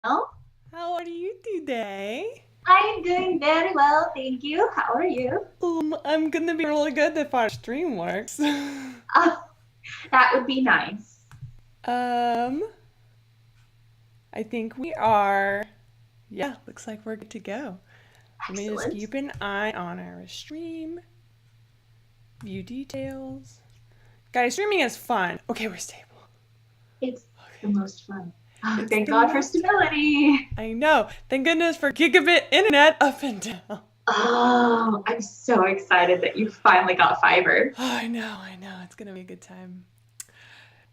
Oh, How are you today? I'm doing very well, thank you. How are you? I'm gonna be really good if our stream works. Oh, that would be nice. um, I think we are. Yeah, looks like we're good to go. Let me just Excellent. keep an eye on our stream. View details. Guys, streaming is fun. Okay, we're stable. It's the most fun. Oh, It's thank the God for most. stability. I know. Thank goodness for gigabit internet up and down. Oh, I'm so excited that you finally got fiber. Oh, I know. It's gonna be a good time.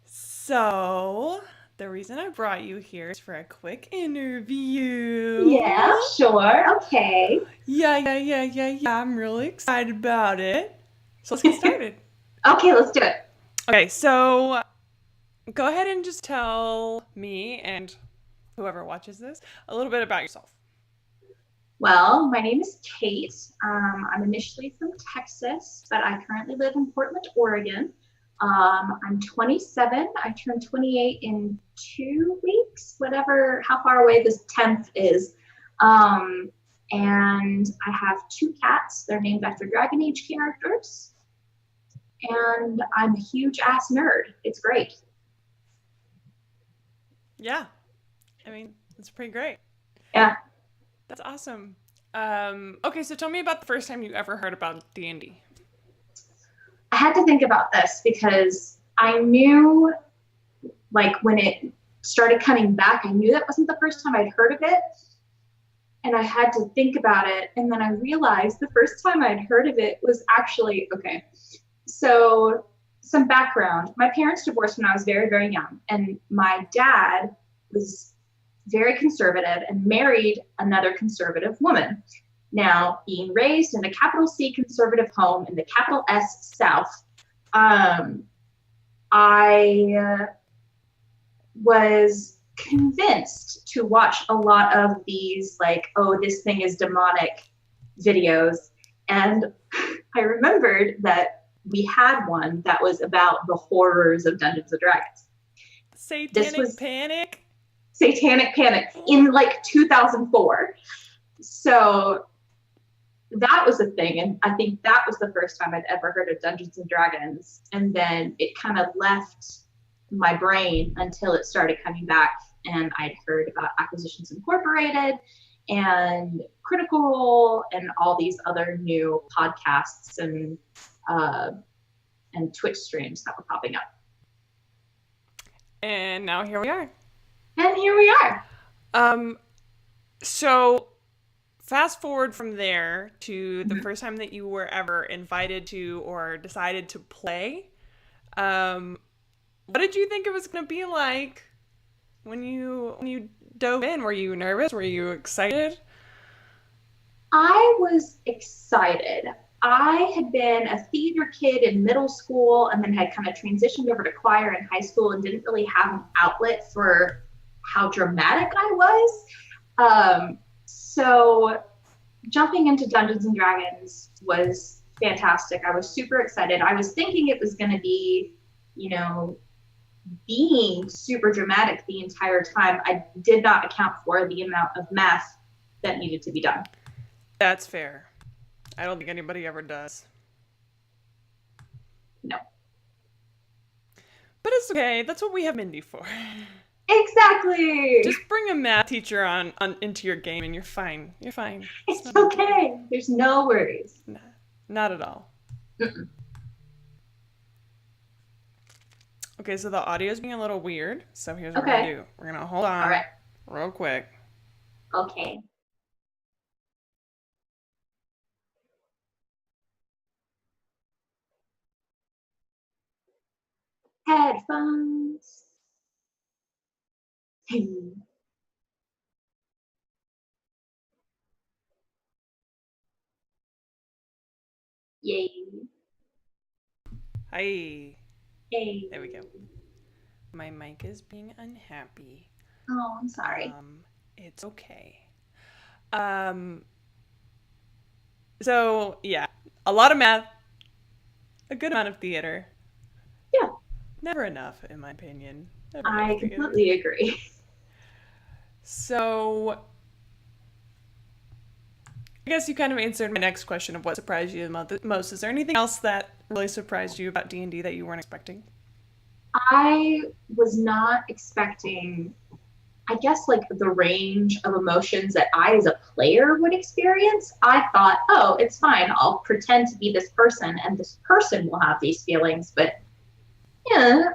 So, the reason I brought you here is for a quick interview. Yeah, sure. Okay. Yeah. I'm really excited about it. So, let's get started. Okay, let's do it. Okay, so go ahead and just tell me and whoever watches this a little bit about yourself. Well, my name is Kate. I'm initially from Texas, but I currently live in Portland, Oregon. I'm 27. I turn 28 in 2 weeks, whatever, how far away this 10th is. Um, and I have two cats. They're named after Dragon Age characters. And I'm a huge ass nerd. It's great. Yeah, I mean, it's pretty great. Yeah, That's awesome. Okay, so tell me about the first time you ever heard about D&D. I had to think about this because I knew, like, when it started coming back, I knew that wasn't the first time I'd heard of it. And I had to think about it. And then I realized the first time I'd heard of it was actually okay. So, some background, my parents divorced when I was very, very young. And my dad was very conservative and married another conservative woman. Now, being raised in a capital C conservative home in the capital S South, um, I was convinced to watch a lot of these, like, oh, this thing is demonic videos. And I remembered that we had one that was about the horrors of Dungeons and Dragons. This Satanic was Panic? Satanic Panic in like 2004. So that was a thing. And I think that was the first time I'd ever heard of Dungeons and Dragons. And then it kind of left my brain until it started coming back and I'd heard about Acquisitions Incorporated and Critical Role and all these other new podcasts uh, and Twitch streams that were popping up. And now here we are. And here we are. Um, so fast forward from there to the Mhm. first time that you were ever invited to or decided to play. Um, what did you think it was going to be like when you dove in? Were you nervous? Were you excited? I was excited. I had been a theater kid in middle school and then had kind of transitioned over to choir in high school and didn't really have an outlet for how dramatic I was. So jumping into Dungeons and Dragons was fantastic. I was super excited. I was thinking it was going to be, you know, being super dramatic the entire time. I did not account for the amount of math that needed to be done. That's fair. I don't think anybody ever does. No. But it's okay. That's what we have Mindy for. Exactly. Just bring a math teacher on into your game and you're fine. You're fine. It's okay. There's no worries. Nah, not at all. Mm-mm. Okay, so the audio is being a little weird. So here's what we're gonna Okay. do. We're gonna hold All on right. real quick. Okay. Headphones. Hey. Yay. Hi. Yay. There we go. My mic is being unhappy. Oh, I'm sorry. It's okay. Um, so yeah, a lot of math, a good amount of theater. Yeah, Never enough, in my opinion. Never enough I theater. completely agree. So I guess you kind of answered my next question of what surprised you the most. Is there anything else that really surprised you about D&D that you weren't expecting? I was not expecting, I guess, like the range of emotions that I, as a player, would experience. I thought, oh, it's fine. I'll pretend to be this person, and this person will have these feelings. But yeah,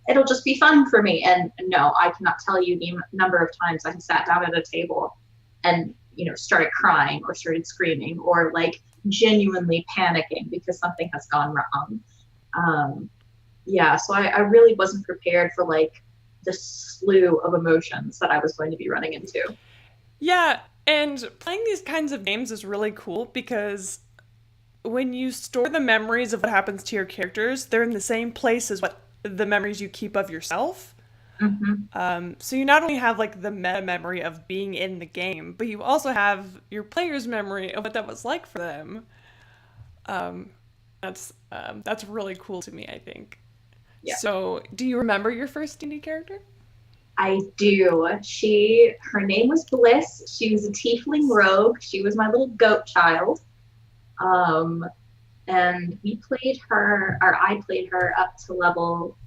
it'll just be fun for me. And no, I cannot tell you the number of times I sat down at a table and started crying or started screaming or like genuinely panicking because something has gone wrong. Um, yeah, so I really wasn't prepared for like the slew of emotions that I was going to be running into. Yeah, and playing these kinds of games is really cool because when you store the memories of what happens to your characters, they're in the same place as what the memories you keep of yourself. Mm-hmm. So you not only have like the meta memory of being in the game, but you also have your player's memory of what that was like for them. Um, that's really cool to me, I think. Yeah, So, do you remember your first D&D character? I do. Her name was Bliss. She was a tiefling rogue. She was my little goat child. Um, and we played her, or I played her up to level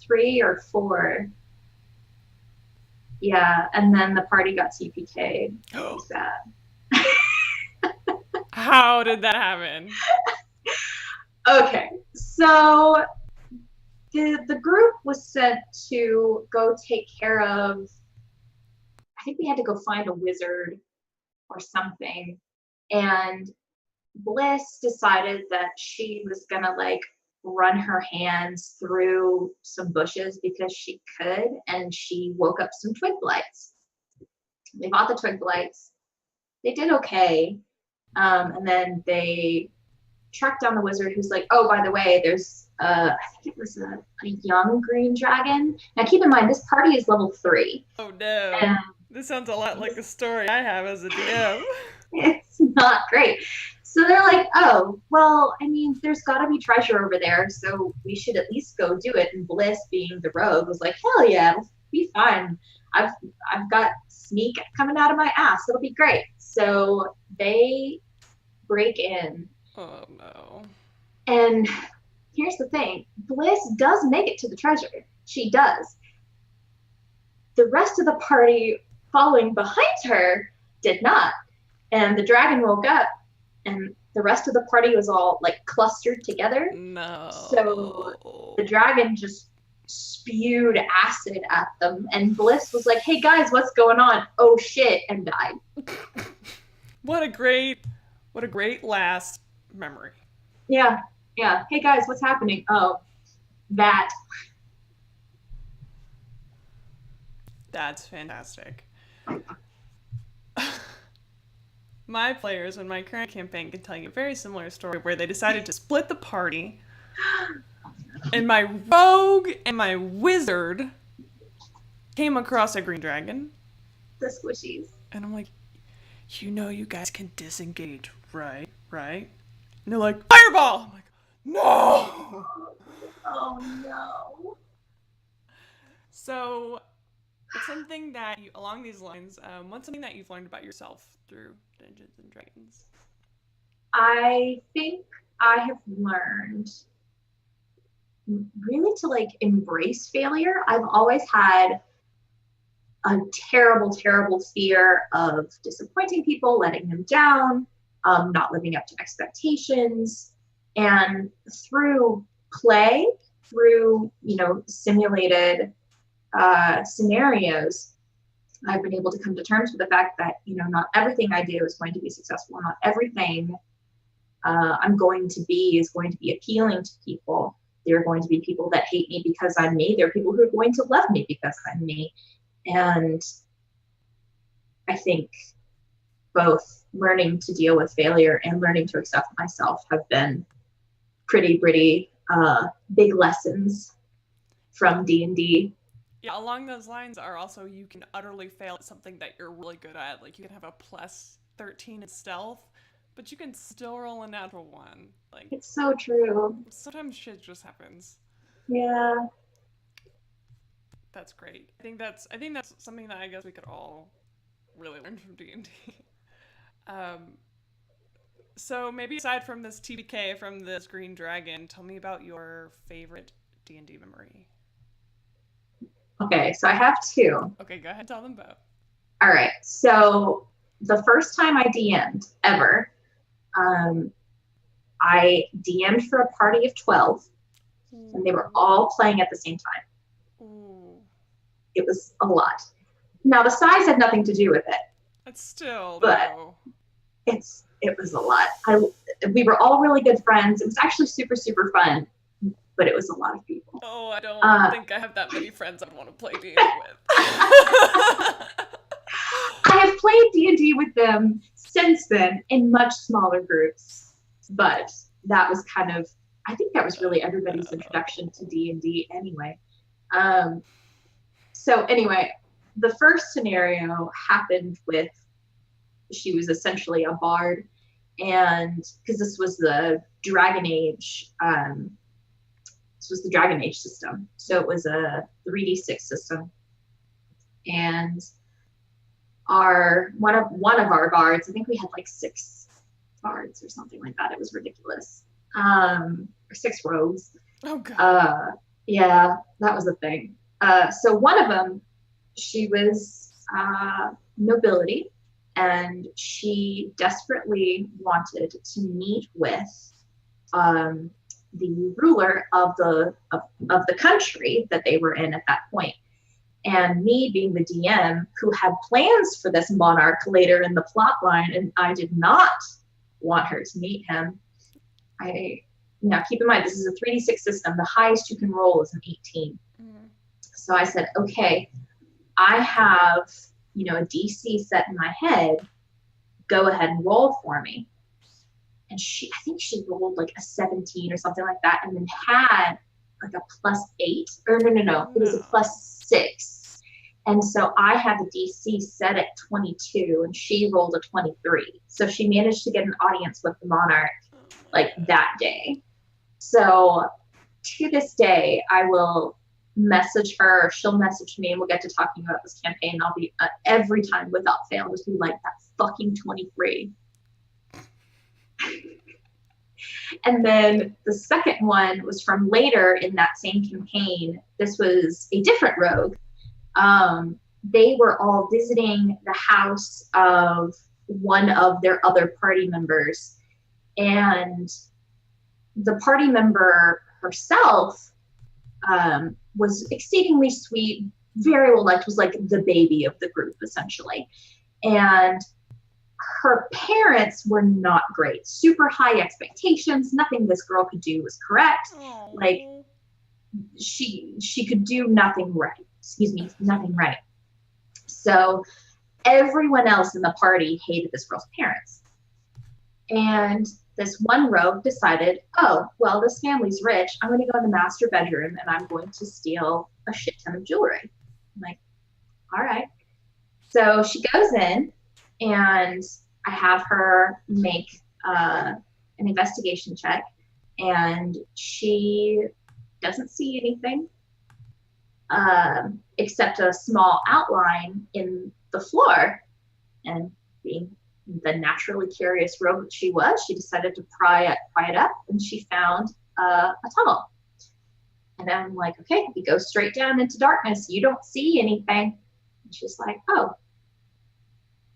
3 or 4. Yeah, and then the party got TPK'd. It was sad. How did that happen? Okay, so the group was sent to go take care of, I think we had to go find a wizard or something. And Bliss decided that she was gonna like run her hands through some bushes because she could, and she woke up some twig blights. They bought the twig blights. They did okay. And then they tracked down the wizard who's like, oh, by the way, there's I think it was a young green dragon. Now keep in mind this party is level 3. Oh no. And This sounds a lot like a story I have as a DM. it's not great. So they're like, oh, well, I mean, there's got to be treasure over there, so we should at least go do it. And Bliss, being the rogue, was like, hell yeah, it'll be fun. I've got sneak coming out of my ass. It'll be great. So they break in, Oh no. and here's the thing: Bliss does make it to the treasure. She does. The rest of the party following behind her did not. And the dragon woke up, and the rest of the party was all like clustered together. No. So the dragon just spewed acid at them, and Bliss was like, hey guys, what's going on? Oh shit, and died. What a great last memory. Yeah, yeah. Hey guys, what's happening? Oh, that. That's fantastic. My players in my current campaign can tell you a very similar story where they decided to split the party, and my rogue and my wizard came across a green dragon. The squishies. And I'm like, you guys can disengage, right? Right? And they're like, fireball! I'm like, no! Oh no. So, it's something that you, along these lines, what's something that you've learned about yourself through Dungeons and Dragons? I think I have learned really to like embrace failure. I've always had a terrible, terrible fear of disappointing people, letting them down, not living up to expectations. And through play, through, simulated scenarios, I've been able to come to terms with the fact that, not everything I do is going to be successful. Not everything I'm going to be is going to be appealing to people. There are going to be people that hate me because I'm me. There are people who are going to love me because I'm me. And I think both learning to deal with failure and learning to accept myself have been pretty big lessons from D&D. Yeah, along those lines are also you can utterly fail at something that you're really good at. Like you can have a plus 13 in stealth, but you can still roll a natural 1. Like It's so true. sometimes shit just happens. Yeah. That's great. I think that's something that I guess we could all really learn from D&D. Um, so maybe aside from this TBK from this Green Dragon, tell me about your favorite D&D memory. Okay, so I have two. Okay, go ahead, tell them both. All right. So the first time I DM'd ever, I DM'd for a party of 12, and they were all playing at the same time. Ooh. It was a lot. Now, the size had nothing to do with it, That's still, but though. it was a lot. We were all really good friends. It was actually super, super fun, but it was a lot of people. Oh, I don't think I have that many friends I want to play D&D with. I have played D&D with them since then in much smaller groups, but that was kind of, I think that was really everybody's introduction to D&D anyway. So anyway, the first scenario happened with, she was essentially a bard, and because this was the Dragon Age, system, so it was a 3d6 system, and one of our bards, I think we had like 6 bards or something like that. It was ridiculous. Or 6 rogues. Oh god. Yeah, that was the thing. So one of them, she was nobility, and she desperately wanted to meet with the ruler of the country that they were in at that point. And me being the DM who had plans for this monarch later in the plot line, and I did not want her to meet him. Now keep in mind, this is a 3d6 system. The highest you can roll is an 18. Mm-hmm. So I said, okay, I have, a DC set in my head. Go ahead and roll for me. And I think she rolled like a 17 or something like that, and then had like a +8, or no, it was a +6. And so I had the DC set at 22, and she rolled a 23. So she managed to get an audience with the monarch like that day. So to this day, I will message her, or she'll message me, and we'll get to talking about this campaign. And I'll be every time without fail, just be like, that fucking 23. And then the second one was from later in that same campaign. This was a different rogue. They were all visiting the house of one of their other party members. And the party member herself was exceedingly sweet, very well liked, was like the baby of the group, essentially. And her parents were not great. Super high expectations. Nothing this girl could do was correct. Aww. Like, she could do nothing right. Nothing right. So everyone else in the party hated this girl's parents. And this one rogue decided, oh, well, this family's rich. I'm going to go in the master bedroom and I'm going to steal a shit ton of jewelry. I'm like, all right. So she goes in, and I have her make an investigation check, and she doesn't see anything except a small outline in the floor. And being the naturally curious rogue that she was, she decided to pry it up, and she found a tunnel. And I'm like, okay, you go straight down into darkness. You don't see anything. And she's like, oh.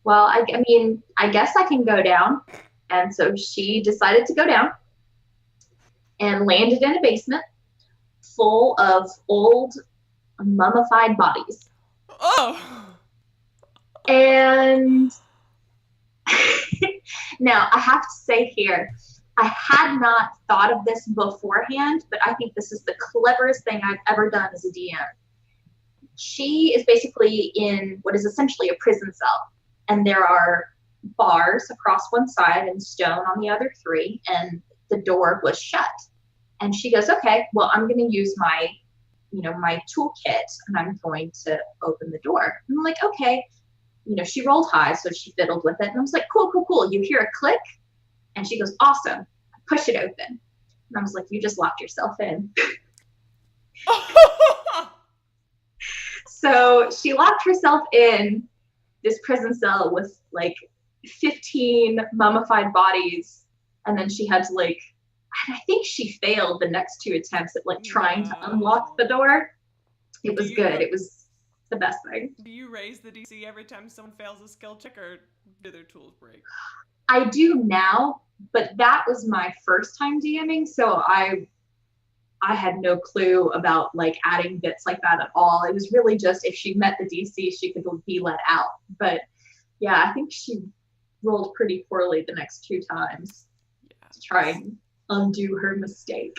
Well, I guess I can go down. And so she decided to go down and landed in a basement full of old mummified bodies. Oh. And now I have to say here, I had not thought of this beforehand, but I think this is the cleverest thing I've ever done as a DM. She is basically in what is essentially a prison cell. And there are bars across one side and stone on the other 3, and the door was shut. And she goes, okay, well, I'm going to use my toolkit, and I'm going to open the door. And I'm like, okay. She rolled high, so she fiddled with it. And I was like, cool. You hear a click? And she goes, awesome. Push it open. And I was like, you just locked yourself in. So she locked herself in this prison cell with like 15 mummified bodies, and then she had to like, I think she failed the next 2 attempts at like trying to unlock the door. It was good. It was the best thing. Do you raise the DC every time someone fails a skill check, or do their tools break? I do now, but that was my first time DMing, so I had no clue about like adding bits like that at all. It was really just if she met the DC, she could be let out. But yeah, I think she rolled pretty poorly the next 2 times to try and undo her mistake.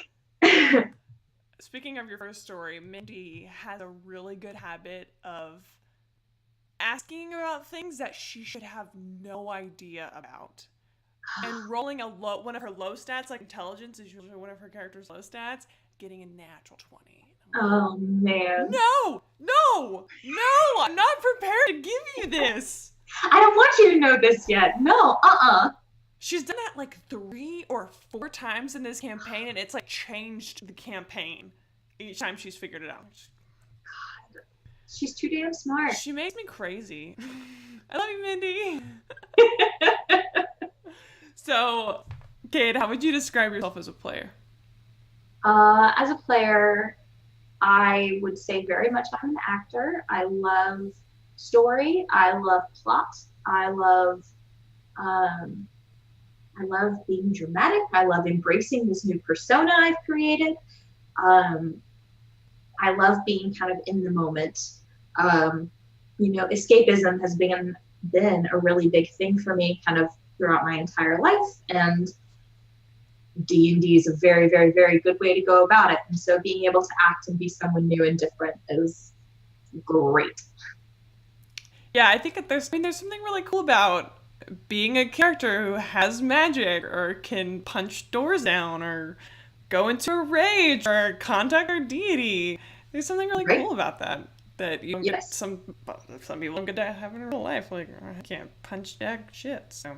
Speaking of your first story, Mindy has a really good habit of asking about things that she should have no idea about. And rolling one of her low stats, like intelligence is usually one of her character's low stats, getting a natural 20. Oh, man. No, I'm not prepared to give you this. I don't want you to know this yet. No, She's done that like 3 or 4 times in this campaign, and it's like changed the campaign each time she's figured it out. God, she's too damn smart. She makes me crazy. I love you, Mindy. So, Kate, how would you describe yourself as a player? As a player, I would say very much I'm an actor. I love story. I love plot. I love being dramatic. I love embracing this new persona I've created. I love being kind of in the moment. Escapism has been a really big thing for me kind of throughout my entire life, and D&D is a very, very, very good way to go about it. And so being able to act and be someone new and different is great. Yeah, I think that there's something really cool about being a character who has magic or can punch doors down or go into a rage or contact our deity. There's something really cool about that you don't get some people don't get to have in real life. Like, I can't punch jack shit. So,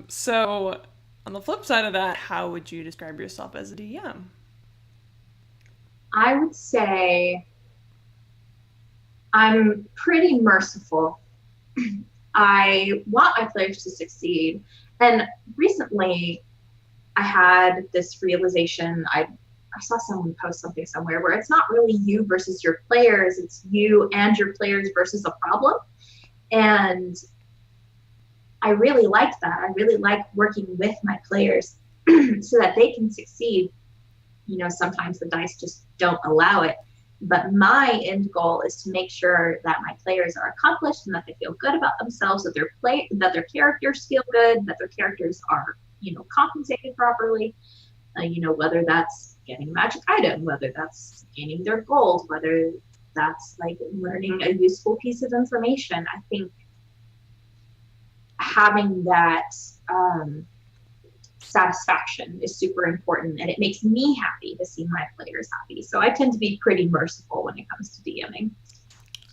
so on the flip side of that, how would you describe yourself as a DM? I would say I'm pretty merciful. I want my players to succeed. And recently I had this realization. I saw someone post something somewhere where it's not really you versus your players, it's you and your players versus a problem. And I really liked that. I really like working with my players so that they can succeed. Sometimes the dice just don't allow it. But my end goal is to make sure that my players are accomplished and that they feel good about themselves, that their characters feel good, that their characters are, compensated properly. Whether that's getting a magic item, whether that's gaining their gold, whether that's like learning a useful piece of information. I think having that satisfaction is super important, and it makes me happy to see my players happy. So I tend to be pretty merciful when it comes to DMing.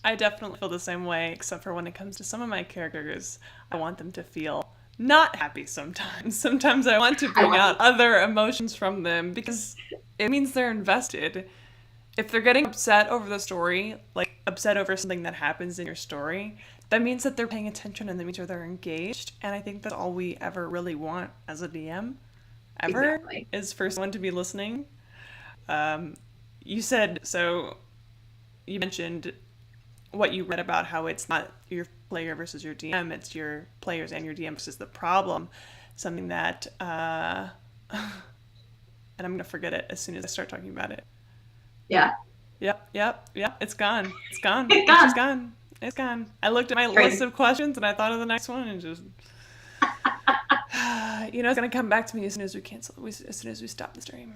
I definitely feel the same way, except for when it comes to some of my characters, I want them to feel not happy sometimes. Sometimes I want to bring out other emotions from them because it means they're invested. If they're getting upset over the story, like upset over something that happens in your story, that means that they're paying attention and that means that they're engaged. And I think that's all we ever really want as a DM, is for someone to be listening. You mentioned what you read about how it's not your player versus your DM, it's your players and your DM versus the problem. Something that, and I'm going to forget it as soon as I start talking about it. Yeah. Yep. It's gone. It's gone. It's gone. I looked at my list of questions and I thought of the next one and just, it's going to come back to me as soon as we cancel, as soon as we stop the stream.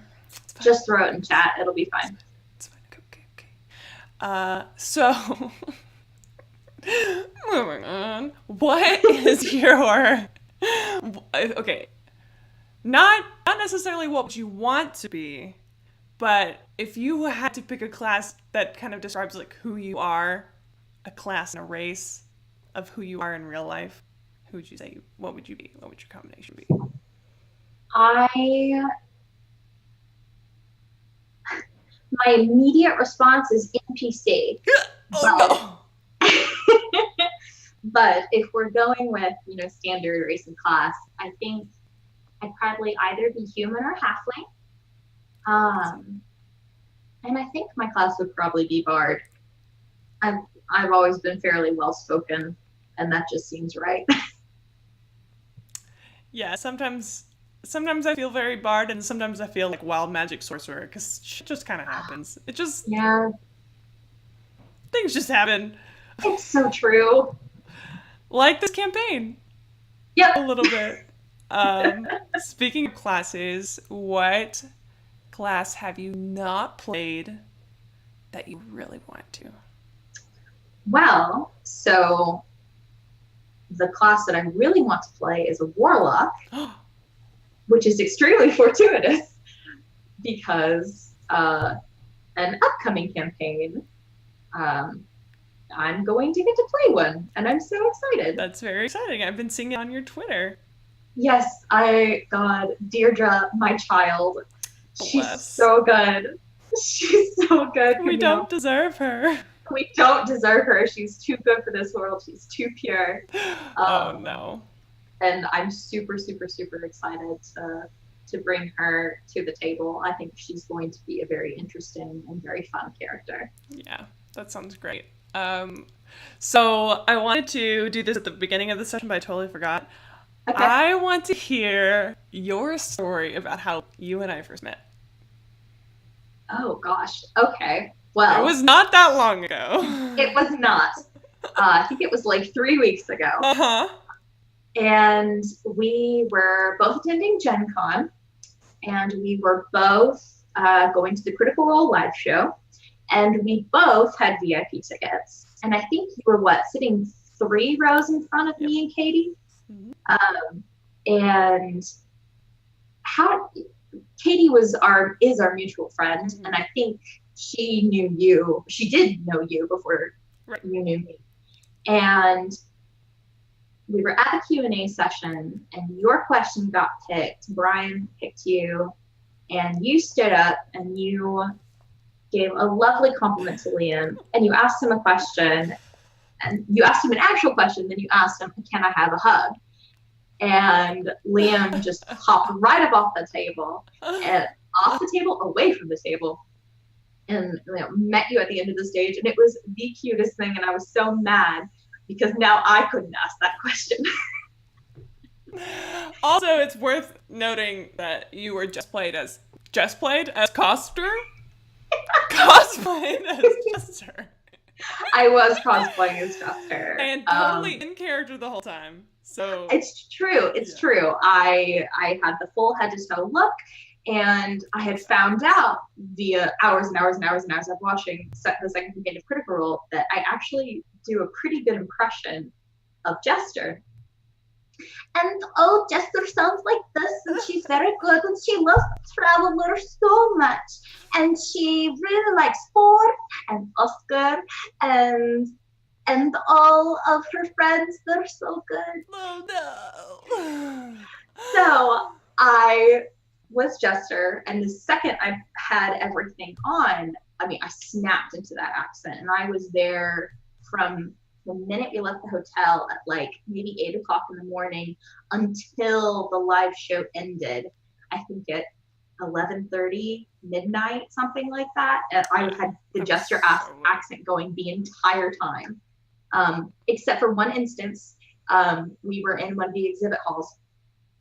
Just throw it in chat. It'll be fine. It's fine. Okay. So, moving on. What is your, okay, not necessarily what you want to be, but if you had to pick a class that kind of describes like who you are, a class and a race of who you are in real life, who would you say, what would you be? What would your combination be? my immediate response is NPC. Oh no. But if we're going with, standard race and class, I think I'd probably either be human or halfling. And I think my class would probably be bard. I've always been fairly well spoken, and that just seems right. Yeah, sometimes I feel very bard, and sometimes I feel like wild magic sorcerer, because shit just kind of happens. It just, Yeah, things just happen. it's so true. Like this campaign, Yep. a little bit. Speaking of classes, what class have you not played that you really want to? Well, so the class that I really want to play is a warlock, which is extremely fortuitous because an upcoming campaign, I'm going to get to play one, and I'm so excited. That's very exciting. I've been seeing it on your Twitter. Yes, God, Deirdre, my child, she's Bless. so good. She's so good. We don't deserve her. We don't deserve her. She's too good for this world. She's too pure. Oh no. And I'm super, super, super excited to bring her to the table. I think she's going to be a very interesting and very fun character. Yeah, that sounds great. So I wanted to do this at the beginning of the session, but I totally forgot. Okay. I want to hear your story about how you and I first met. Oh gosh. Okay. Well, It was not that long ago. it was not. I think it was like 3 weeks ago. Uh-huh. And we were both attending Gen Con, and we were both going to the Critical Role live show, and we both had VIP tickets. And I think you were sitting 3 rows in front of me and Katie. Mm-hmm. And Katie is our mutual friend, Mm-hmm. and I think she knew you. She did know you before you knew me. And we were at a Q&A session, and your question got picked. Brian picked you, and you stood up and you gave a lovely compliment to Liam, and you asked him a question, and you asked him an actual question, then you asked him, "Can I have a hug?" And Liam just hopped right up off the table, and off the table, away from the table, and met you at the end of the stage, and it was the cutest thing, and I was so mad because now I couldn't ask that question. Also, it's worth noting that you were just played as Coster? Cosplayed as Jester. I was cosplaying as Jester. And totally in character the whole time. So it's true. It's true. I had the full head to toe look, and I had found out via hours and hours and hours and hours of watching the second campaign of Critical Role that I actually do a pretty good impression of Jester. And Jester sounds like this, and she's very good, and she loves Traveler so much, and she really likes Ford and Oscar and all of her friends. They're so good. Oh no. So I was Jester, and the second I had everything on, I snapped into that accent, and I was there from the minute we left the hotel at like maybe 8 o'clock in the morning until the live show ended. I think at 11:30, midnight, something like that. And I had the Jester accent going the entire time. Except for one instance, we were in one of the exhibit halls,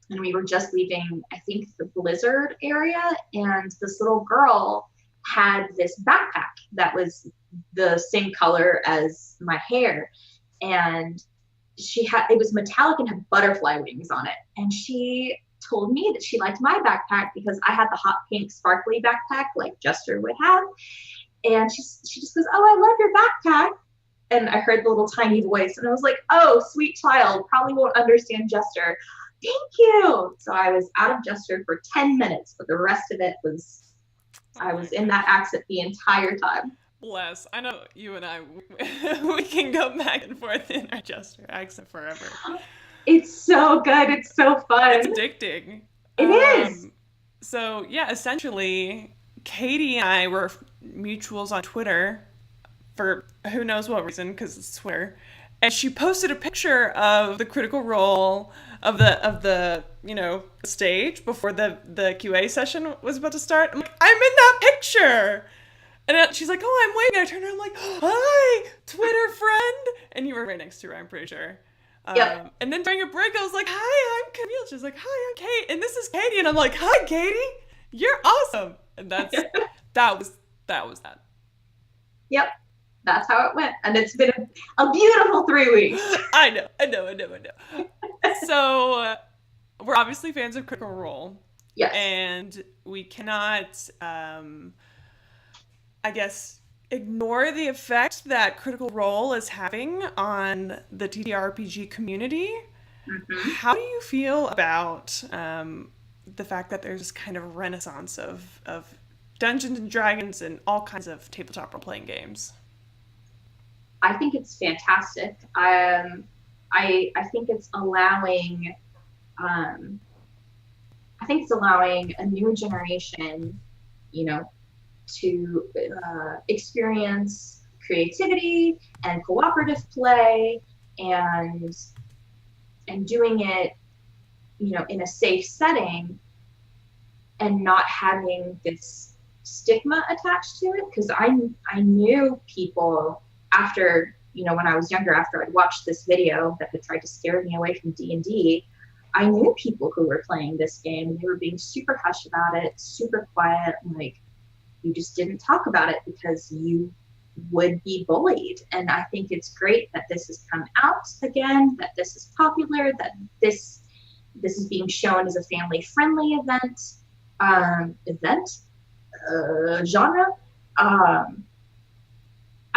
and we were just leaving, I think, the Blizzard area, and this little girl had this backpack that was the same color as my hair, and it was metallic and had butterfly wings on it, and she told me that she liked my backpack because I had the hot pink sparkly backpack like Jester would have, and she just goes, "Oh, I love your backpack." And I heard the little tiny voice, and I was like, "Oh, sweet child, probably won't understand Jester. Thank you." So I was out of Jester for 10 minutes, but the rest of it was, I was in that accent the entire time. Bless. I know you and I, we can go back and forth in our Jester accent forever. It's so good. It's so fun. It's addicting. It is. So, yeah, essentially, Katie and I were mutuals on Twitter for who knows what reason, because it's Twitter. And she posted a picture of the Critical Role of the stage before the QA session was about to start. I'm like, I'm in that picture. And she's like, oh, I'm waiting. I turned around, I'm like, hi, Twitter friend. And you were right next to her, I'm pretty sure. Yep. And then during a break, I was like, hi, I'm Camille. She's like, hi, I'm Kate. And this is Katie. And I'm like, hi, Katie. You're awesome. And that was that. Yep. That's how it went. And it's been a beautiful 3 weeks. I know. So we're obviously fans of Critical Role. Yes. And we cannot, I guess, ignore the effect that Critical Role is having on the TTRPG community. Mm-hmm. How do you feel about the fact that there's this kind of renaissance of Dungeons and Dragons and all kinds of tabletop role-playing games? I think it's fantastic. I think it's allowing a new generation, to experience creativity and cooperative play and doing it, in a safe setting and not having this stigma attached to it. Because I knew people after, when I was younger, after I'd watched this video that had tried to scare me away from D&D, I knew people who were playing this game and they were being super hush about it, super quiet, like, you just didn't talk about it because you would be bullied. And I think it's great that this has come out again, that this is popular, that this is being shown as a family-friendly genre.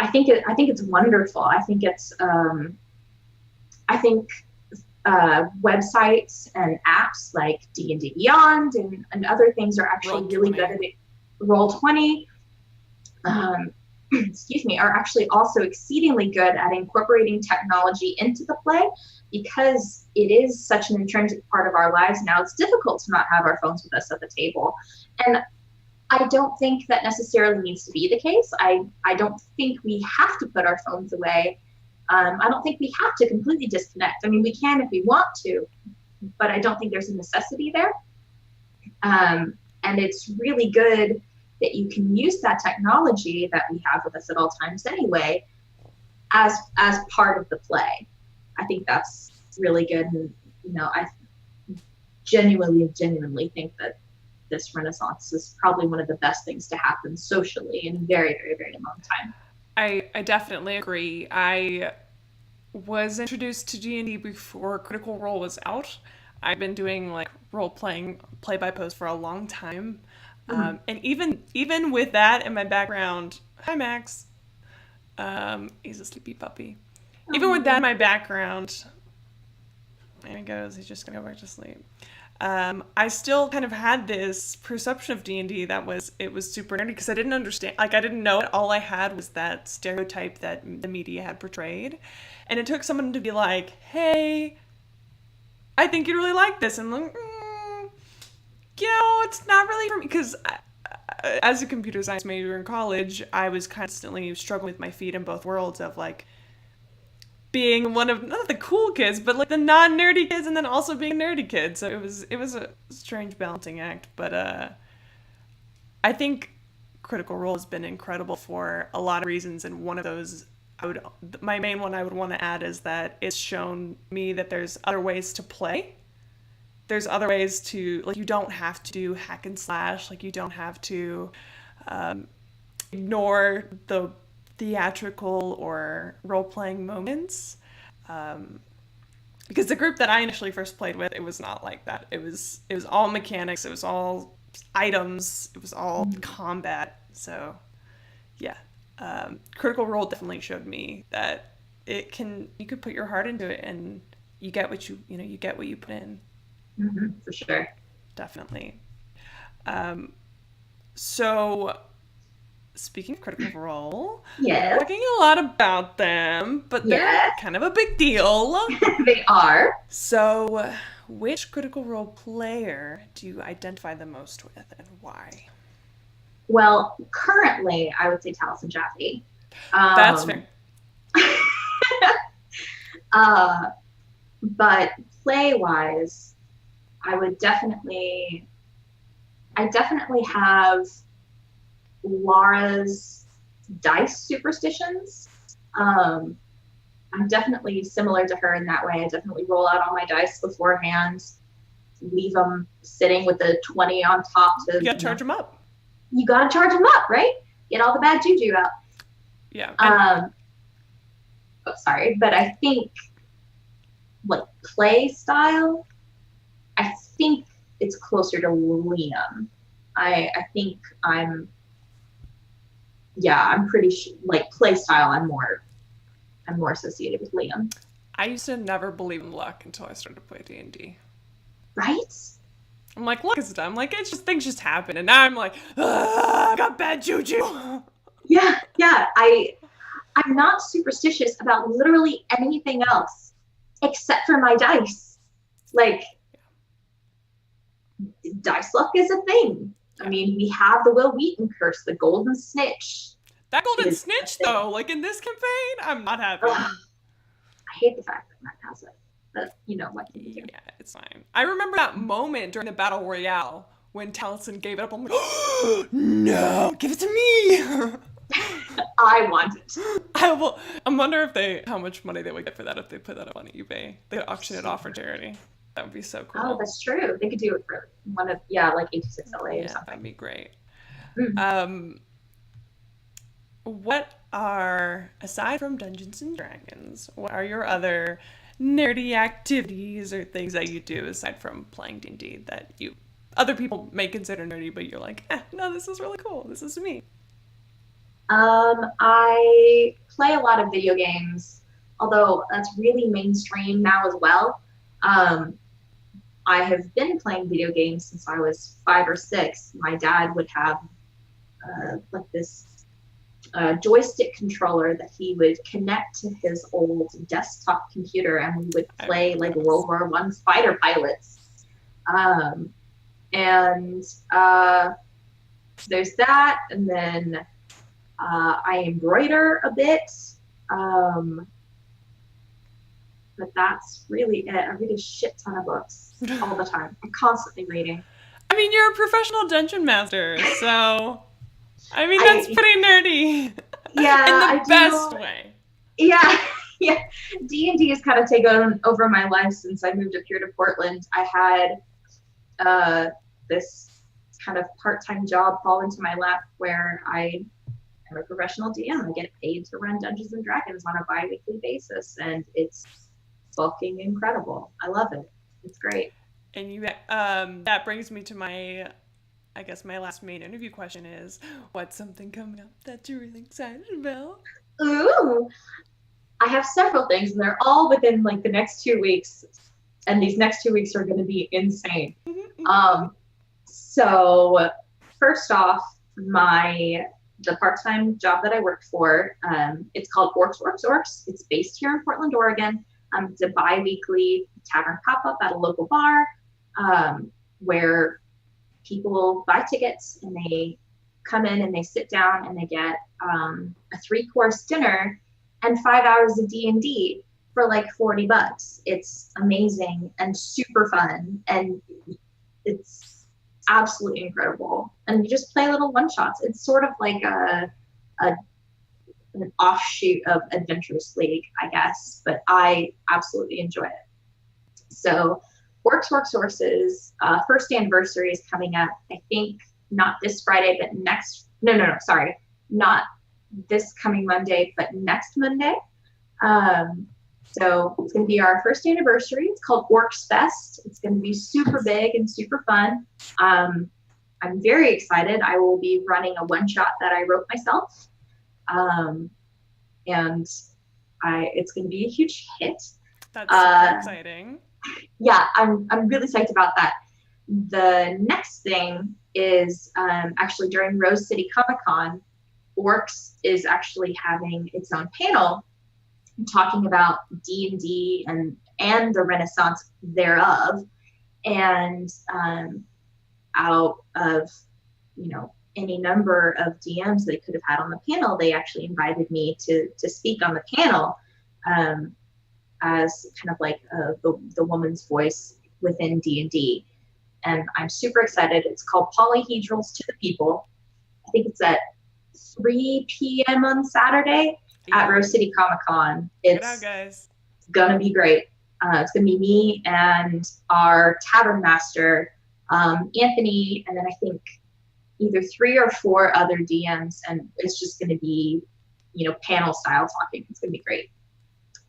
I think it's wonderful. I think it's websites and apps like D&D Beyond and other things are actually really good at it. Roll20, are actually also exceedingly good at incorporating technology into the play because it is such an intrinsic part of our lives now. It's difficult to not have our phones with us at the table. And I don't think that necessarily needs to be the case. I don't think we have to put our phones away. I don't think we have to completely disconnect. I mean, we can if we want to, but I don't think there's a necessity there. And it's really good that you can use that technology that we have with us at all times anyway as part of the play. I think that's really good. And, I genuinely think that this renaissance is probably one of the best things to happen socially in a very, very, very long time. I definitely agree. I was introduced to D&D before Critical Role was out. I've been doing role-playing play-by-post for a long time. And even with that in my background, hi Max, he's a sleepy puppy. Even with that in my background, there he goes, he's just gonna go back to sleep. I still kind of had this perception of D&D that it was super nerdy because I didn't understand, I didn't know it. All I had was that stereotype that the media had portrayed. And it took someone to be like, hey, I think you'd really like this. And I'm like, it's not really for me. Because as a computer science major in college, I was constantly struggling with my feet in both worlds of being one of, not the cool kids, but the non-nerdy kids and then also being a nerdy kid. So it was a strange balancing act. But I think Critical Role has been incredible for a lot of reasons. And one of those, my main one I would want to add is that it's shown me that there's other ways to play. There's other ways to, you don't have to do hack and slash. You don't have to ignore the theatrical or role-playing moments. Because the group that I initially first played with, it was not like that. It was all mechanics. It was all items. It was all combat. So, yeah. Critical Role definitely showed me that you could put your heart into it and you get what you get what you put in. Mm-hmm, for sure. Definitely. So, speaking of Critical Role, we're talking a lot about them, but they're kind of a big deal. They are. So, which Critical Role player do you identify the most with and why? Well, currently, I would say Taliesin Jaffe. That's fair. But play-wise, I definitely have Laura's dice superstitions. I'm definitely similar to her in that way. I definitely roll out all my dice beforehand, leave them sitting with the 20 on top to. You gotta charge them up. You gotta charge them up, right? Get all the bad juju out. Yeah. Sorry, but I think like play style, I think it's closer to Liam. I think I'm pretty sure, like play style, I'm more associated with Liam. I used to never believe in luck until I started to play D&D. Right? I'm like, luck is dumb. Like, it's just, things just happen. And now I'm like, I got bad juju. Yeah. I'm not superstitious about literally anything else except for my dice. Like, dice luck is a thing. I mean, we have the Will Wheaton curse, the golden snitch. That golden snitch, though, like in this campaign, I'm not happy. I hate the fact that Matt has it. But, you know, what can you do? Yeah, it's fine. I remember that moment during the Battle Royale when Taliesin gave it up. I'm like, oh, no, give it to me. I want it. I wonder how much money they would get for that if they put that up on eBay. They'd auction it off for charity. That would be so cool. Oh, that's true. They could do it for one of, like 826 LA or something. That'd be great. Mm-hmm. What are, aside from Dungeons and Dragons, what are your other nerdy activities or things that you do aside from playing D&D that other people may consider nerdy, but you're like, no, this is really cool. This is me. I play a lot of video games, although that's really mainstream now as well. I have been playing video games since I was 5 or 6. My dad would have like this joystick controller that he would connect to his old desktop computer, and we would play like World War I fighter pilots. There's that, and then I embroider a bit, but that's really it. I read a shit ton of books all the time. I'm constantly reading. I mean, you're a professional dungeon master, so I mean that's pretty nerdy. Yeah, in the best way. Yeah. D&D has kind of taken over my life since I moved up here to Portland. I had this kind of part-time job fall into my lap where I am a professional DM. I get paid to run Dungeons and Dragons on a bi-weekly basis, and it's fucking incredible. I love it. It's great. And that brings me to my last main interview question is, what's something coming up that you're really excited about? Ooh, I have several things, and they're all within like the next 2 weeks, and these next 2 weeks are going to be insane. So first off, the part-time job that I worked for, it's called Orcs. It's based here in Portland, Oregon. It's a bi-weekly tavern pop-up at a local bar, where people buy tickets and they come in and they sit down and they get a 3-course dinner and 5 hours of D&D for like $40. It's amazing and super fun, and it's absolutely incredible. And you just play little one-shots. It's sort of like an offshoot of Adventurous League, I guess, but I absolutely enjoy it. So Orcs Sources first anniversary is coming up, I think not this Friday, but not this coming Monday, but next Monday. So it's going to be our first anniversary. It's called Orcs Fest. It's going to be super big and super fun. I'm very excited. I will be running a one-shot that I wrote myself. And it's going to be a huge hit. That's super exciting. Yeah, I'm really psyched about that. The next thing is actually during Rose City Comic Con, Orcs is actually having its own panel talking about D&D and the Renaissance thereof. And out of, any number of DMs they could have had on the panel. They actually invited me to speak on the panel as kind of like the woman's voice within D&D. And I'm super excited. It's called Polyhedrals to the People. I think it's at 3 p.m. on Saturday at Rose City Comic Con. It's guys. gonna be great. It's gonna be me and our tavern master, Anthony, and then I think either 3 or 4 other DMs, and it's just gonna be, panel style talking. It's gonna be great.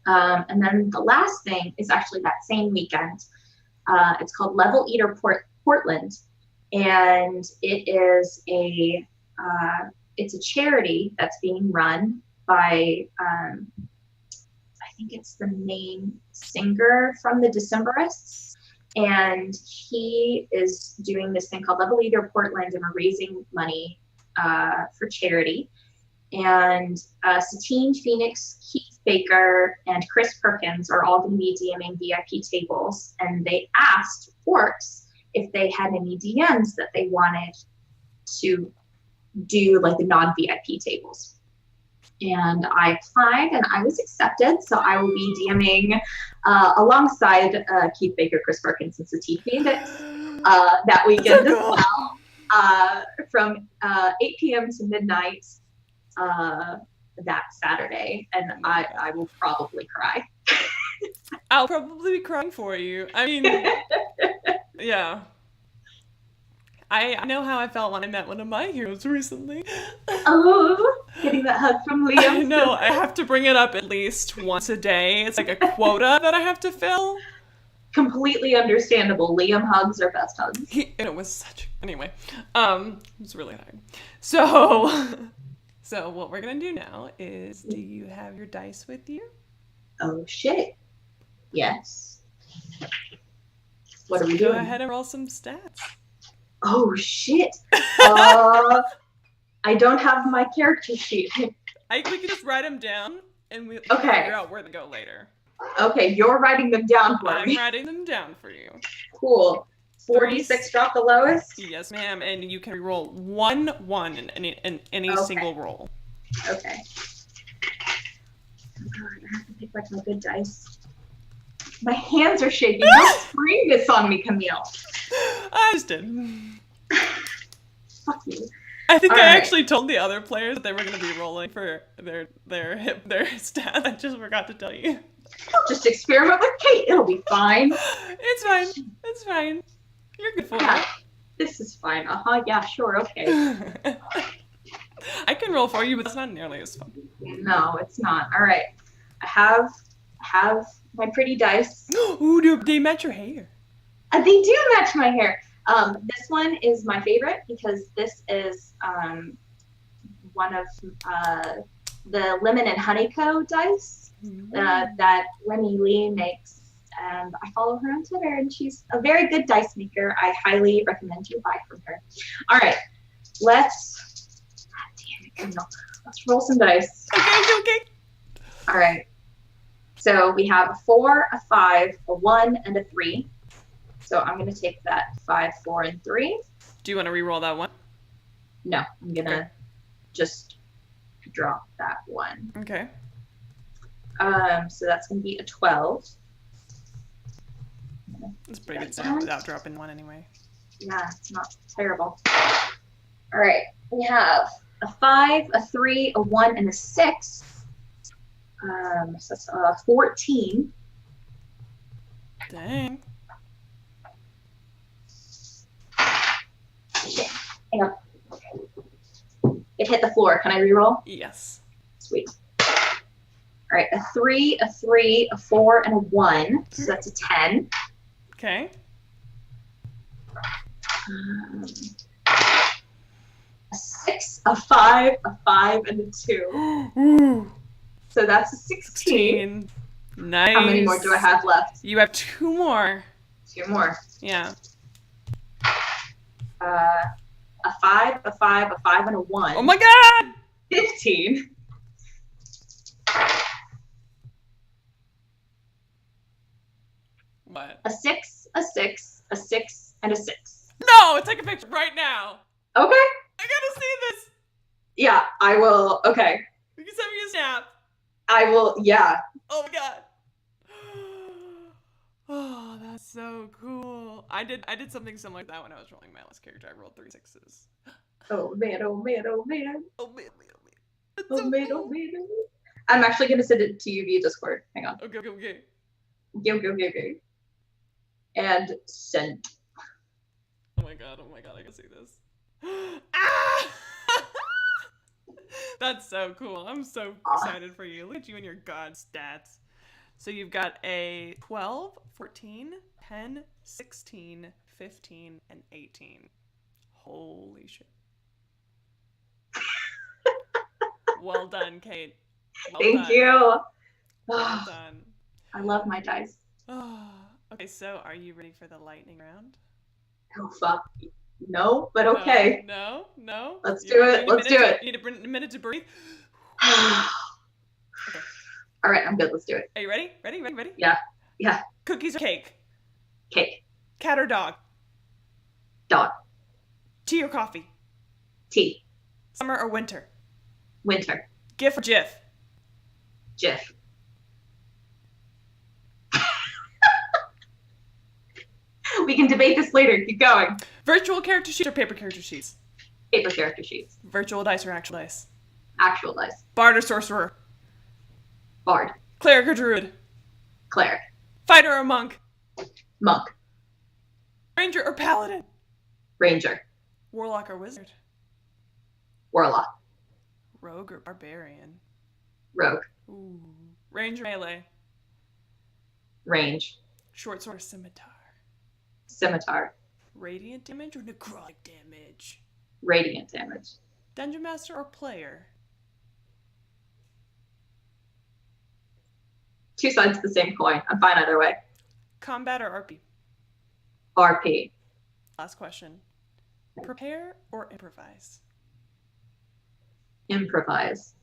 And then the last thing is actually that same weekend. It's called Level Eater Portland, and it is it's a charity that's being run by I think it's the main singer from the Decemberists, and he is doing this thing called Level Eater Portland, and we're raising money for charity. And Satine Phoenix, Keith Baker, and Chris Perkins are all going to be DMing VIP tables, and they asked Forks if they had any DMs that they wanted to do, like the non-VIP tables. And I applied, and I was accepted, so I will be DMing alongside Keith Baker, Chris Perkins, and Satine Phoenix that weekend as well, from 8 p.m. to midnight that Saturday, and I will probably cry. I'll probably be crying for you. I mean, yeah. I know how I felt when I met one of my heroes recently. Oh, getting that hug from Liam. I know, I have to bring it up at least once a day. It's like a quota that I have to fill. Completely understandable. Liam hugs are best hugs. It was such... Anyway, it was really hard. So what we're going to do now is, do you have your dice with you? Oh, shit. Yes. What are we doing? Go ahead and roll some stats. Oh, shit. I don't have my character sheet. We can just write them down, and we'll figure out where to go later. Okay, you're writing them down for me. I'm writing them down for you. Cool. 46 drop the lowest? Yes, ma'am, and you can roll 1 in any single roll. Okay. Oh God, I have to pick like my good dice. My hands are shaking. Don't spring this on me, Camille. I just did. Fuck you. I think I actually told the other players that they were going to be rolling for their stats. I just forgot to tell you. I'll just experiment with Kate. It'll be fine. It's fine. It's fine. You're good for it. This is fine. Yeah, sure. Okay. I can roll for you, but it's not nearly as fun. No, it's not. All right. I have my pretty dice. Ooh, do they match your hair? They do match my hair. This one is my favorite because this is one of the lemon and honeycomb dice that Lenny Lee makes. And I follow her on Twitter, and she's a very good dice maker. I highly recommend you buy from her. All right, let's roll some dice. Okay. All right. So we have a 4, a 5, a 1, and a 3. So I'm going to take that 5, 4, and 3. Do you want to re-roll that one? No, I'm going to just drop that one. Okay. So that's going to be a 12. It's pretty good sound without dropping one anyway. Yeah, it's not terrible. All right. We have a 5, a 3, a 1, and a 6. So that's 14. Dang. Shit. Hang on. It hit the floor. Can I reroll? Yes. Sweet. All right. A 3, a 3, a 4, and a 1. So that's a 10. Okay. A 6, a 5, a 5, and a 2. Ooh. So that's a 16. Nice. How many more do I have left? You have 2 more. 2 more. Yeah. A 5, a 5, a 5, and a 1. Oh my God! 15. What? A 6, a 6, a 6, and a 6. No! Take a picture right now! Okay. I gotta see this. Yeah, I will. Okay. You can send me a snap. I will. Yeah. Oh my god. Oh, that's so cool. I did something similar to that when I was rolling my last character. I rolled 3 6s. Oh man, oh man, oh man. Oh man, oh man. That's Oh so man, cool. oh man. I'm actually going to send it to you via Discord. Hang on. Okay. Go. And send. Oh my god, I can see this. Ah! That's so cool. I'm so excited for you. Look at you and your god stats. So you've got a 12, 14, 10, 16, 15, and 18. Holy shit. Well done, Kate. Thank you. Well done. I love my dice. Okay, so are you ready for the lightning round? Oh, fuck. No, but okay. No. Let's do it. You need a minute to breathe. Okay. All right, I'm good. Let's do it. Are you ready? Ready? Yeah. Cookies or cake? Cake. Cat or dog? Dog. Tea or coffee? Tea. Summer or winter? Winter. GIF or GIF? GIF. We can debate this later. Keep going. Virtual character sheets or paper character sheets? Paper character sheets. Virtual dice or actual dice? Actual dice. Bard or sorcerer? Bard. Cleric or druid? Cleric. Fighter or monk? Monk. Ranger or paladin? Ranger. Warlock or wizard? Warlock. Rogue or barbarian? Rogue. Ooh. Range or melee? Range. Short sword or scimitar? Scimitar. Radiant damage or necrotic damage? Radiant damage. Dungeon master or player? Two sides of the same coin. I'm fine either way. Combat or RP? RP. Last question. Prepare or improvise? Improvise.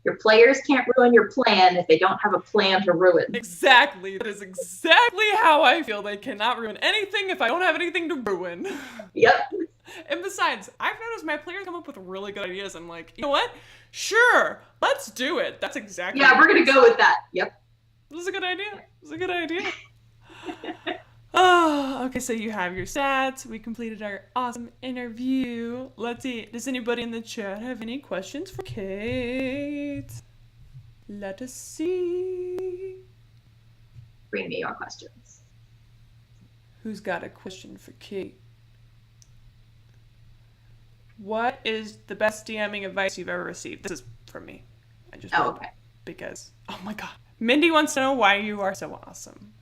Your players can't ruin your plan if they don't have a plan to ruin. Exactly. That is exactly how I feel. They cannot ruin anything if I don't have anything to ruin. Yep. And besides, I've noticed my players come up with really good ideas. I'm like, you know what? Sure, let's do it. That's exactly. Yeah, we're going to go with that. Yep. This is a good idea. This is a good idea. Oh, okay, so you have your stats. We completed our awesome interview. Let's see. Does anybody in the chat have any questions for Kate? Let us see. Bring me your questions. Who's got a question for Kate? What is the best DMing advice you've ever received? This is from me. I just okay. Because, oh my god. Mindy wants to know why you are so awesome.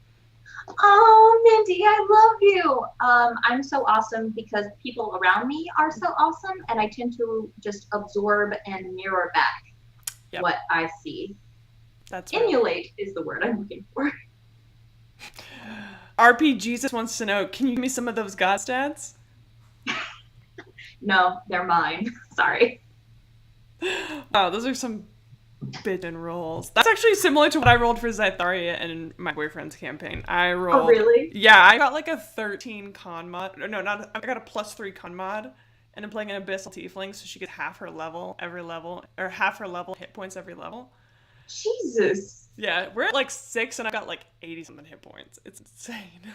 Oh, Mindy, I love you. I'm so awesome because people around me are so awesome, and I tend to just absorb and mirror back what I see. That's emulate is the word I'm looking for. RP Jesus wants to know, can you give me some of those god stats? No, they're mine. Sorry. Wow, those are some bitchin' rolls. That's actually similar to what I rolled for Zytharia in my boyfriend's campaign. I rolled. Oh, really? Yeah, I got like a 13 con mod. No, not. I got a +3 con mod, and I'm playing an abyssal tiefling, so she gets half her level every level, or half her level hit points every level. Jesus. Yeah, we're at like 6, and I got like 80 something hit points. It's insane.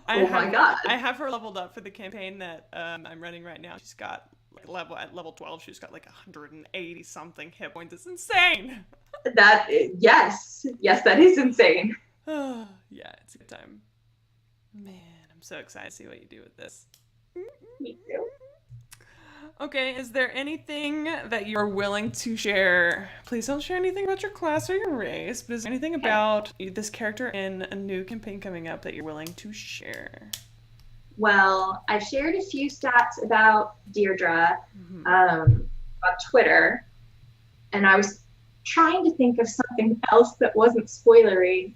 My god. I have her leveled up for the campaign that I'm running right now. She's got at level 12. She's got like 180 something hit points. It's insane. Yes, that is insane. Yeah, it's a good time. Man, I'm so excited to see what you do with this. Me too. Okay, is there anything that you're willing to share? Please don't share anything about your class or your race, but is there anything about this character in a new campaign coming up that you're willing to share? Well, I've shared a few stats about Deirdre on Twitter, and I was trying to think of something else that wasn't spoilery.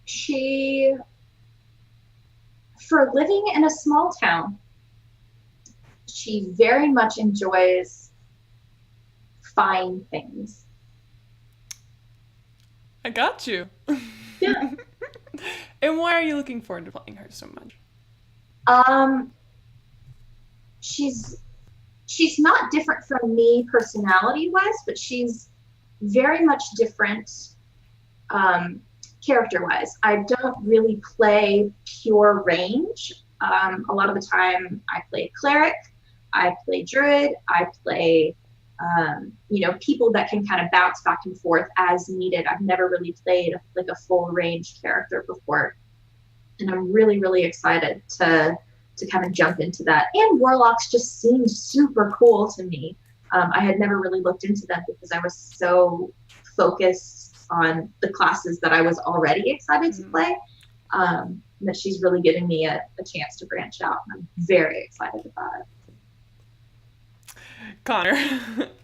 She, for living in a small town, she very much enjoys fine things. I got you. Yeah. And why are you looking forward to playing her so much? she's not different from me personality wise, but she's very much different character wise. I don't really play pure range. A lot of the time I play cleric, I play druid, I play people that can kind of bounce back and forth as needed. I've never really played like a full range character before, and I'm really, really excited to kind of jump into that. And warlocks just seemed super cool to me. I had never really looked into them because I was so focused on the classes that I was already excited to play. That she's really giving me a chance to branch out. I'm very excited about it. Connor,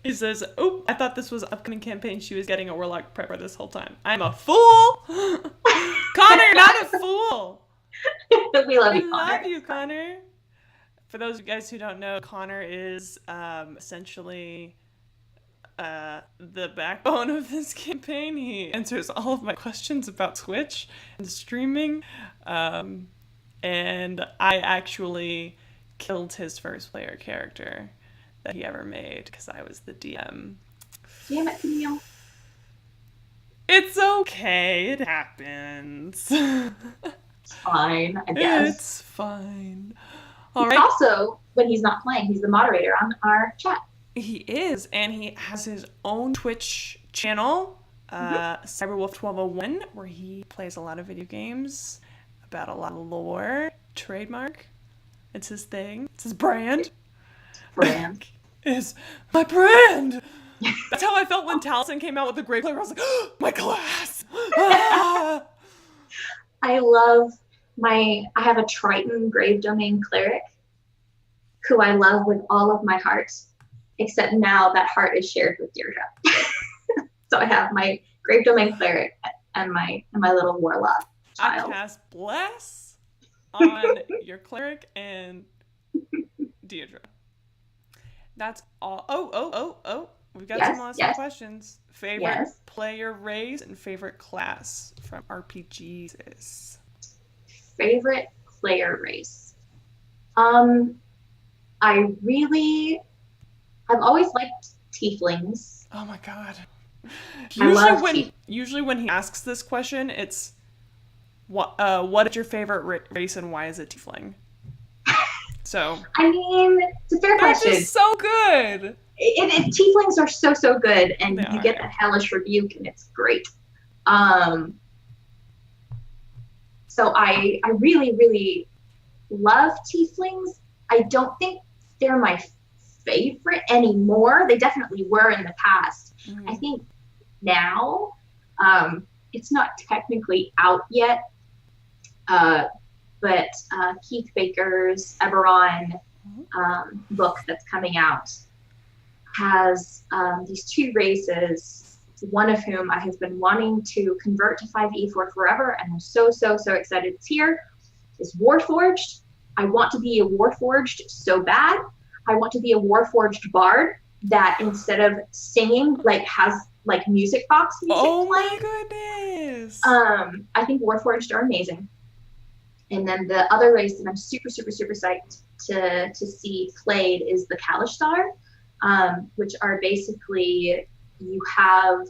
he says, "Oh, I thought this was an upcoming campaign. She was getting a warlock prepper this whole time. I'm a fool." Connor, you're not a fool. We love you, We Connor. love you, Connor. For those of you guys who don't know, Connor is essentially the backbone of this campaign. He answers all of my questions about Twitch and streaming. And I actually killed his first player character that he ever made because I was the DM. Damn it, Camille. It's okay. It happens. It's fine, I guess. It's fine. All He's right. also, when he's not playing, he's the moderator on our chat. He is, and he has his own Twitch channel, Cyberwolf1201, where he plays a lot of video games about a lot of lore. Trademark. It's his thing. It's his brand. Brand. Is my brand. That's how I felt when Taliesin came out with the Great Player. I was like, oh, my class. Ah! I have a Triton Grave Domain Cleric who I love with all of my heart, except now that heart is shared with Deirdre. So I have my Grave Domain Cleric and my little Warlock child. I cast Bless on your Cleric and Deirdre. That's all. Oh. We've got some last questions. Favorite player race and favorite class from RPGs. Favorite player race. I've always liked tieflings. Oh my god. I Usually when he asks this question, it's what is your favorite race and why is it tiefling? So I mean, it's a fair question. It's so good. Tieflings are so good, and They you are. get a hellish rebuke, and it's great. So I really, really love tieflings. I don't think they're my favorite anymore. They definitely were in the past. Mm-hmm. I think now, it's not technically out yet, but Keith Baker's Eberron book that's coming out has these two races, one of whom I have been wanting to convert to 5e for forever, and I'm so excited it's here, is Warforged. I want to be a Warforged so bad. I want to be a Warforged bard that instead of singing, has music box music Oh playing. my goodness. I think Warforged are amazing. And then the other race that I'm super psyched to see played is the Kalishtar, which are basically, you have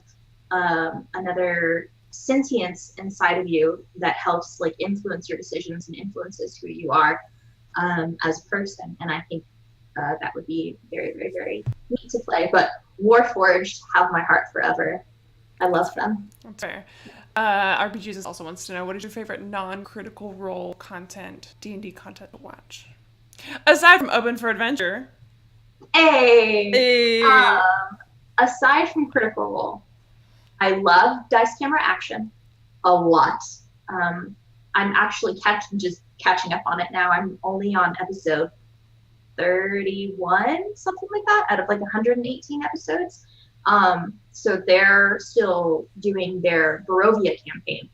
another sentience inside of you that helps influence your decisions and influences who you are as a person. And I think that would be very, very, very neat to play. But Warforged have my heart forever. I love them. That's fair. RPGs also wants to know, what is your favorite non-critical role content, D&D content to watch? Aside from Open for Adventure. Hey! Aside from Critical Role, I love Dice Camera Action a lot. I'm actually catching up on it now. I'm only on episode 31, something like that, out of 118 episodes. So they're still doing their Barovia campaign.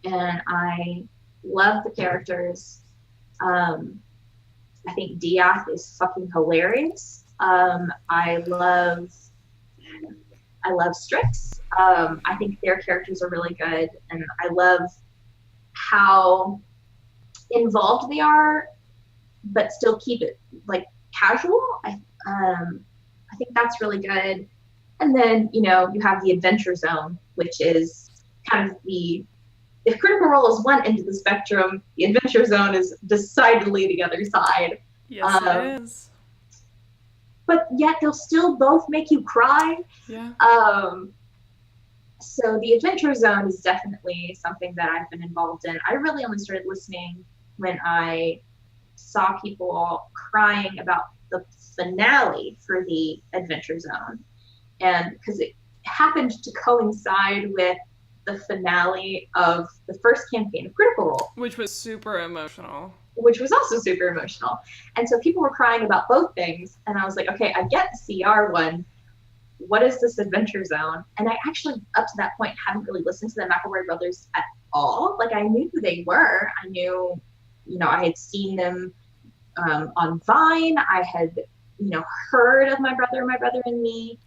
And I love the characters. I think Diath is fucking hilarious. I love Strix. I think their characters are really good, and I love how involved they are, but still keep it casual. I think that's really good. And then, you know, you have the Adventure Zone, which is kind of if Critical Role is one end of the spectrum, the Adventure Zone is decidedly the other side. Yes, it is. But yet they'll still both make you cry. Yeah. So the Adventure Zone is definitely something that I've been involved in. I really only started listening when I saw people crying about the finale for the Adventure Zone. And because it happened to coincide with the finale of the first campaign of Critical Role. Which was super emotional. Which was also super emotional. And so people were crying about both things. And I was like, okay, I get the CR one. What is this Adventure Zone? And I actually, up to that point, hadn't really listened to the McElroy brothers at all. Like, I knew who they were. I knew, you know, I had seen them on Vine. I had, you know, heard of My Brother and Me.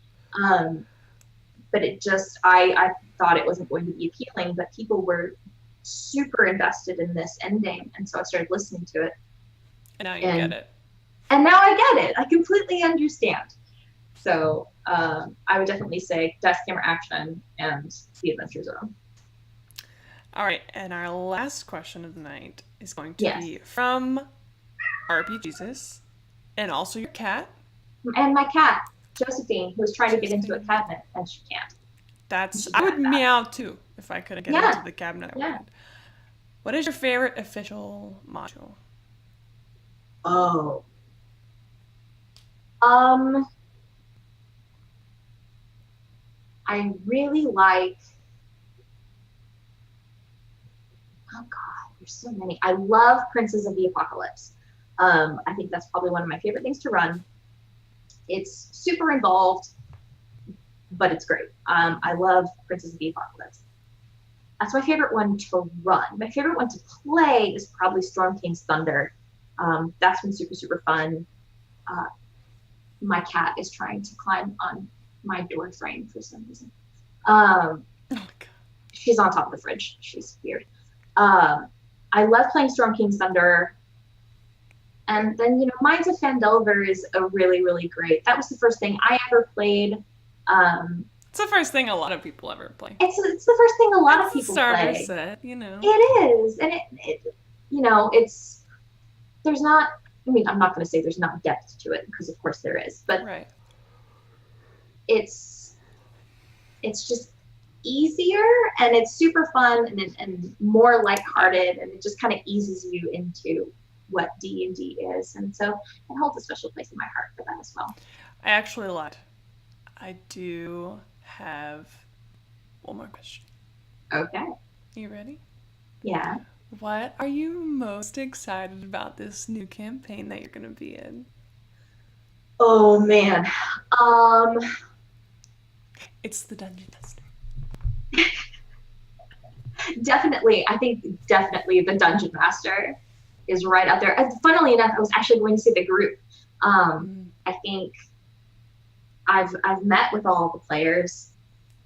But it just, I thought it wasn't going to be appealing, but people were super invested in this ending. And so I started listening to it. And now you get it. And now I get it. I completely understand. So I would definitely say Death Camera Action and The Adventure Zone. All right. And our last question of the night is going to be from RP Jesus and also your cat. And my cat, Josephine, who's trying to get into a cabinet and she can't. I would meow too if I couldn't get into the cabinet. What is your favorite official module? Oh. I really like, oh God, there's so many. I love Princes of the Apocalypse. I think that's probably one of my favorite things to run. It's super involved, but it's great. I love Princes of the Apocalypse. That's my favorite one to run. My favorite one to play is probably Storm King's Thunder. That's been super, super fun. My cat is trying to climb on my door frame for some reason. Oh my God. She's on top of the fridge. She's weird. I love playing Storm King's Thunder. And then, you know, Mines of Phandelver is a really, really great. That was the first thing I ever played. It's the first thing a lot of people ever play. It's the first thing a lot of people play. It's a starter set, you know. It is. And it you know, there's not, I mean, I'm not going to say there's not depth to it, because of course there is. But it's just easier, and it's super fun, and more lighthearted, and it just kind of eases you into what D&D is. And so it holds a special place in my heart for that as well. I actually lied. I do have one more question. Okay. You ready? Yeah. What are you most excited about this new campaign that you're going to be in? Oh, man. It's the Dungeon Master. Definitely. I think definitely the Dungeon Master is right out there. And funnily enough, I was actually going to say the group. I think I've met with all the players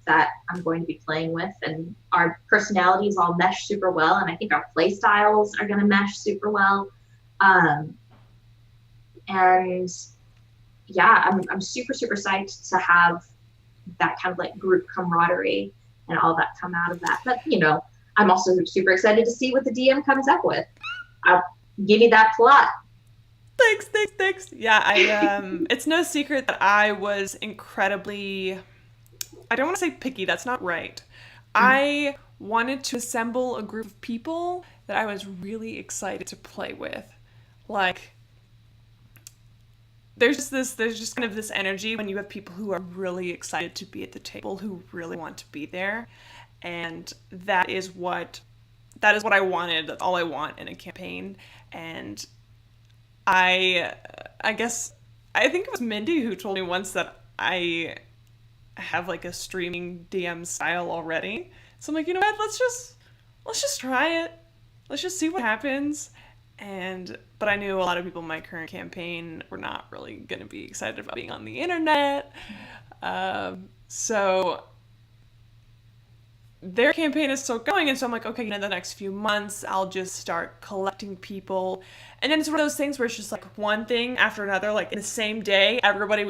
that I'm going to be playing with, and our personalities all mesh super well, and I think our play styles are going to mesh super well. And yeah, I'm super, super psyched to have that kind of like group camaraderie and all that come out of that. But, you know, I'm also super excited to see what the DM comes up with. I'll give you that plot. Thanks. Yeah, it's no secret that I was incredibly, I don't want to say picky, that's not right. I wanted to assemble a group of people that I was really excited to play with. Like, there's just kind of this energy when you have people who are really excited to be at the table, who really want to be there. And that is what I wanted. That's all I want in a campaign. And I think it was Mindy who told me once that I have like a streaming DM style already. So I'm like, you know what? Let's just try it. Let's just see what happens. But I knew a lot of people in my current campaign were not really going to be excited about being on the internet. So their campaign is still going, and so I'm like, okay, the next few months I'll just start collecting people. And then it's one of those things where it's just like one thing after another, like in the same day, everybody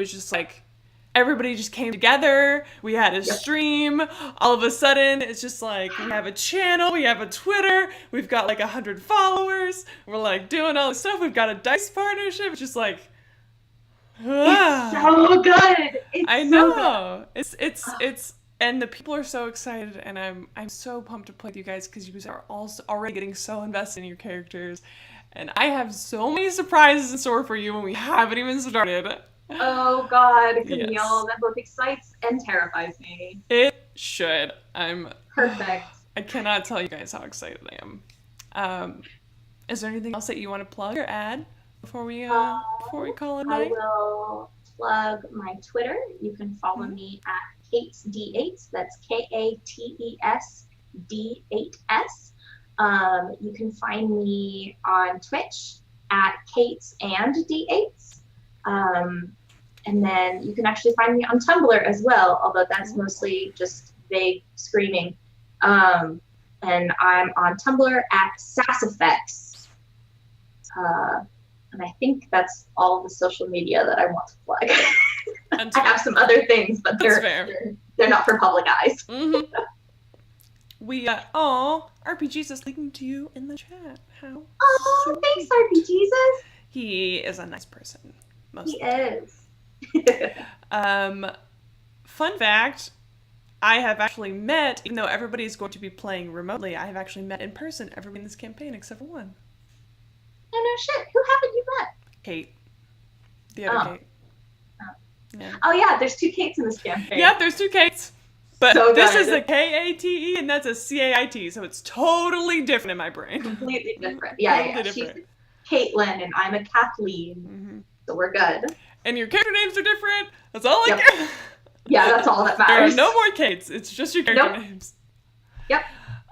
just came together, we had a stream, all of a sudden it's just like, we have a channel, we have a Twitter, we've got like 100 followers, we're like doing all this stuff, we've got a Dice partnership, it's just like, it's so good. I know. It's and the people are so excited, and I'm so pumped to play with you guys because you guys are also already getting so invested in your characters, and I have so many surprises in store for you when we haven't even started. Oh God, Camille, Yes. that both excites and terrifies me. It should. I'm Perfect. I cannot tell you guys how excited I am. Is there anything else that you want to plug or add before we call it I night? will plug my Twitter. You can follow me at Kate's D8. That's KATES D8S. You can find me on Twitch at Kate's and D8s. And then you can actually find me on Tumblr as well, although that's mostly just vague screaming. And I'm on Tumblr at Sassafex. And I think that's all the social media that I want to plug. I have some other things, but they're not for public eyes. Mm-hmm. We RPGs is linking to you in the chat. How? Oh, thanks, RPGesus. He is a nice person. He is. Fun fact, I have actually met, even though everybody's going to be playing remotely, I have actually met in person everybody in this campaign except for one. Oh, no shit. Who haven't you met? Kate. The other Kate. Yeah. Oh, yeah, there's 2 Kates in this campaign. Yep, there's 2 Kates. But so this is a Kate, and that's a Cait, so it's totally different in my brain. Completely different. Yeah, Different. She's Caitlin, and I'm a Kathleen. Mm-hmm. So we're good. And your character names are different. That's all I care. Yeah, that's all that matters. There are no more Kates. It's just your character names. Yep.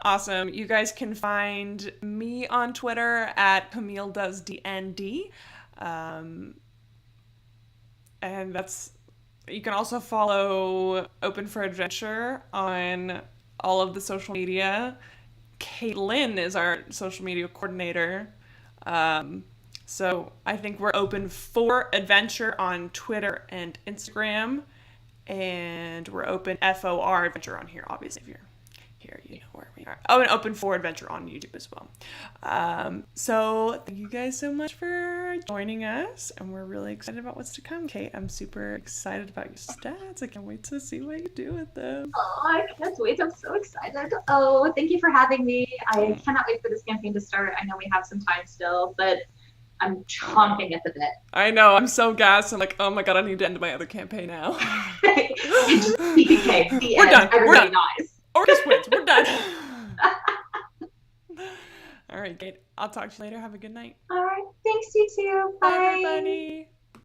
Awesome. You guys can find me on Twitter at CamilleDoesDND. And you can also follow Open for Adventure on all of the social media. Caitlin is our social media coordinator. So I think we're open for adventure on Twitter and Instagram. And we're open FOR Adventure on here, obviously, if you're here, you know where we are. Oh, and open for adventure on YouTube as well. So thank you guys so much for joining us, and we're really excited about what's to come. Kate, I'm super excited about your stats. I can't wait to see what you do with them. Oh, I can't wait. I'm so excited. Oh, thank you for having me. I cannot wait for this campaign to start. I know we have some time still, but I'm chomping at the bit. I know, I'm so gassed. I'm like, oh my god, I need to end my other campaign now. Just CPK. We're done. Everybody dies. Orcus wins. We're done. All right, Kate. I'll talk to you later. Have a good night. All right. Thanks, you too. Bye. Bye, everybody.